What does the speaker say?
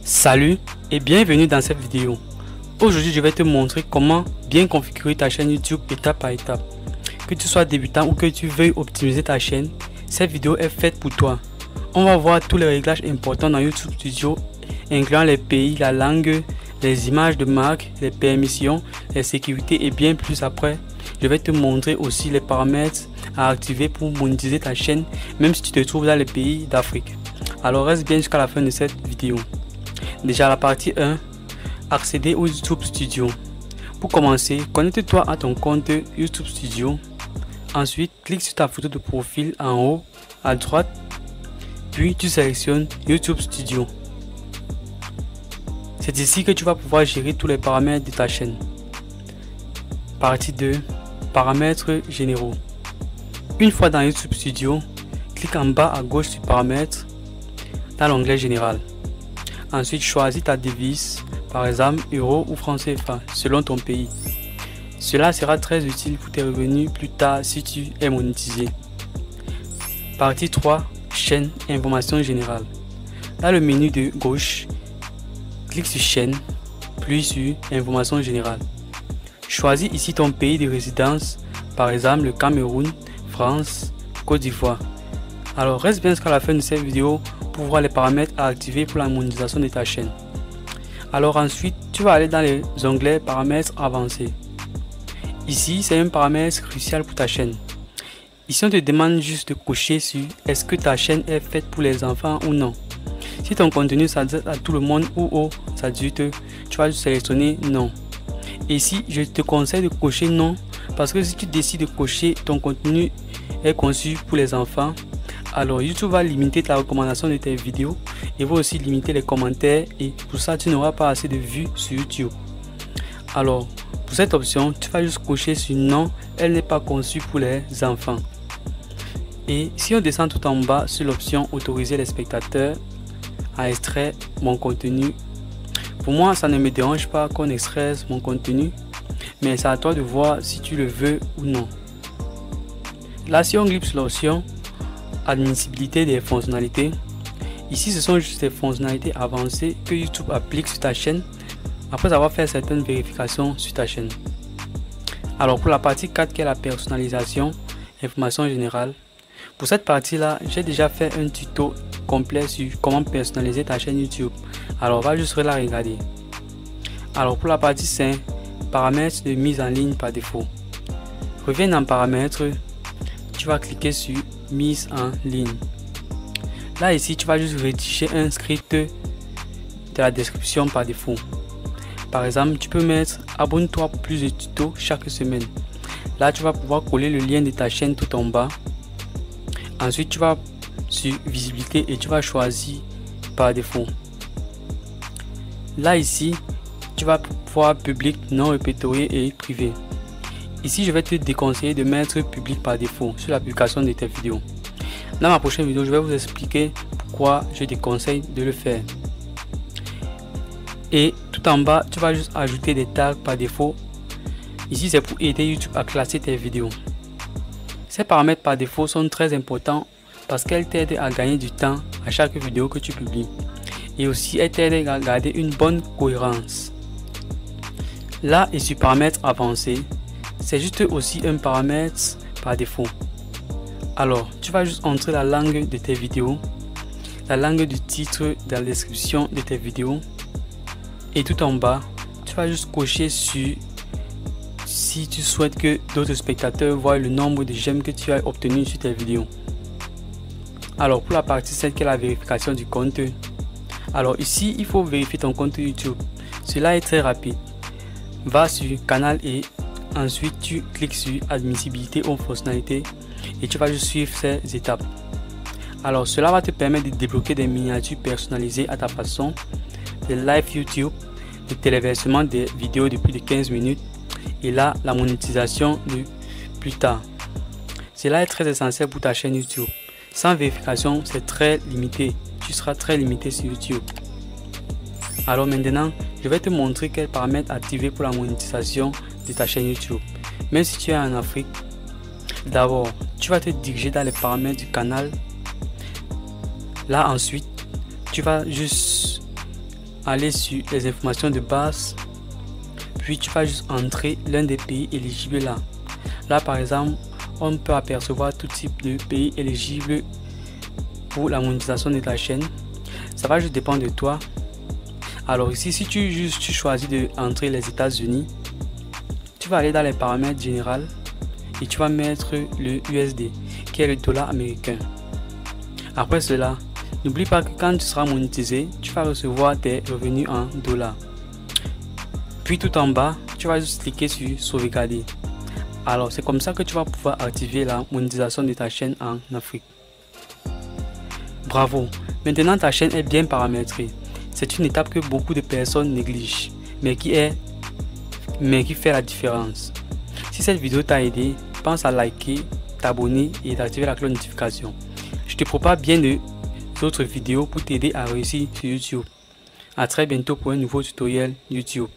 Salut et bienvenue dans cette vidéo. Aujourd'hui, je vais te montrer comment bien configurer ta chaîne YouTube étape par étape. Que tu sois débutant ou que tu veuilles optimiser ta chaîne, cette vidéo est faite pour toi. On va voir tous les réglages importants dans YouTube Studio, incluant les pays, la langue, les images de marque, les permissions, les sécurités et bien plus après. Je vais te montrer aussi les paramètres à activer pour monétiser ta chaîne, même si tu te trouves dans les pays d'Afrique. Alors reste bien jusqu'à la fin de cette vidéo. Déjà la partie 1, accéder au YouTube Studio. Pour commencer, connecte-toi à ton compte YouTube Studio. Ensuite, clique sur ta photo de profil en haut à droite, puis tu sélectionnes YouTube Studio. C'est ici que tu vas pouvoir gérer tous les paramètres de ta chaîne. Partie 2, paramètres généraux. Une fois dans YouTube Studio, clique en bas à gauche sur paramètres dans l'onglet général. Ensuite, choisis ta devise, par exemple euro ou franc CFA, selon ton pays. Cela sera très utile pour tes revenus plus tard si tu es monétisé. Partie 3, chaîne, information générale. Dans le menu de gauche, clique sur chaîne, puis sur information générale. Choisis ici ton pays de résidence, par exemple le Cameroun, France, Côte d'Ivoire. Alors reste bien jusqu'à la fin de cette vidéo pour voir les paramètres à activer pour la monétisation de ta chaîne. Alors ensuite, tu vas aller dans les onglets paramètres avancés. Ici, c'est un paramètre crucial pour ta chaîne. Ici, on te demande juste de cocher sur est-ce que ta chaîne est faite pour les enfants ou non. Si ton contenu s'adresse à tout le monde ou aux adultes, tu vas sélectionner non. Et ici, je te conseille de cocher non parce que si tu décides de cocher ton contenu est conçu pour les enfants, alors YouTube va limiter ta recommandation de tes vidéos et va aussi limiter les commentaires et pour ça tu n'auras pas assez de vues sur YouTube. Alors pour cette option, tu vas juste cocher sur non, elle n'est pas conçue pour les enfants. Et si on descend tout en bas sur l'option autoriser les spectateurs à extraire mon contenu, pour moi ça ne me dérange pas qu'on extraie mon contenu, mais c'est à toi de voir si tu le veux ou non. Là, si on clique sur l'option admissibilité des fonctionnalités, ici ce sont juste des fonctionnalités avancées que YouTube applique sur ta chaîne après avoir fait certaines vérifications sur ta chaîne. Alors pour la partie 4 qui est la personnalisation, information générale, pour cette partie là j'ai déjà fait un tuto complet sur comment personnaliser ta chaîne YouTube. Alors on va juste la regarder. Alors pour la partie 5, paramètres de mise en ligne par défaut. Reviens dans paramètres, tu vas cliquer sur mise en ligne. Là ici tu vas juste rédiger un script de la description par défaut. Par exemple, tu peux mettre abonne-toi pour plus de tutos chaque semaine. Là tu vas pouvoir coller le lien de ta chaîne tout en bas. Ensuite tu vas sur visibilité et tu vas choisir par défaut. Là ici tu vas pouvoir public, non répertorié et privé. Ici, je vais te déconseiller de mettre public par défaut sur la publication de tes vidéos. Dans ma prochaine vidéo, je vais vous expliquer pourquoi je déconseille de le faire. Et tout en bas, tu vas juste ajouter des tags par défaut. Ici, c'est pour aider YouTube à classer tes vidéos. Ces paramètres par défaut sont très importants parce qu'elles t'aident à gagner du temps à chaque vidéo que tu publies. Et aussi, elles t'aident à garder une bonne cohérence. Là, et sur paramètres avancés, c'est juste aussi un paramètre par défaut. Alors, tu vas juste entrer la langue de tes vidéos, la langue du titre dans la description de tes vidéos. Et tout en bas, tu vas juste cocher sur si tu souhaites que d'autres spectateurs voient le nombre de j'aime que tu as obtenu sur tes vidéos. Alors, pour la partie 7 qui est la vérification du compte. Alors ici, il faut vérifier ton compte YouTube. Cela est très rapide. Va sur canal et ensuite tu cliques sur admissibilité aux fonctionnalités et tu vas juste suivre ces étapes. Alors cela va te permettre de débloquer des miniatures personnalisées à ta façon, des live YouTube, de téléversement des vidéos de plus de 15 minutes et là la monétisation de plus tard. Cela est très essentiel pour ta chaîne YouTube. Sans vérification, c'est très limité. Tu seras très limité sur YouTube. Alors maintenant, je vais te montrer quels paramètres activer pour la monétisation de ta chaîne YouTube. Même si tu es en Afrique, d'abord, tu vas te diriger dans les paramètres du canal. Là ensuite, tu vas juste aller sur les informations de base, puis tu vas juste entrer l'un des pays éligibles là. Là par exemple, on peut apercevoir tout type de pays éligibles pour la monétisation de ta chaîne. Ça va juste dépendre de toi. Alors ici, si tu choisis de entrer les États-Unis, tu vas aller dans les paramètres généraux et tu vas mettre le USD qui est le dollar américain. Après cela, n'oublie pas que quand tu seras monétisé, tu vas recevoir tes revenus en dollars. Puis tout en bas, tu vas juste cliquer sur sauvegarder. Alors c'est comme ça que tu vas pouvoir activer la monétisation de ta chaîne en Afrique. Bravo, maintenant ta chaîne est bien paramétrée. C'est une étape que beaucoup de personnes négligent, mais qui fait la différence. Si cette vidéo t'a aidé, pense à liker, t'abonner et d'activer la cloche de notification. Je te prépare bien d'autres vidéos pour t'aider à réussir sur YouTube. A très bientôt pour un nouveau tutoriel YouTube.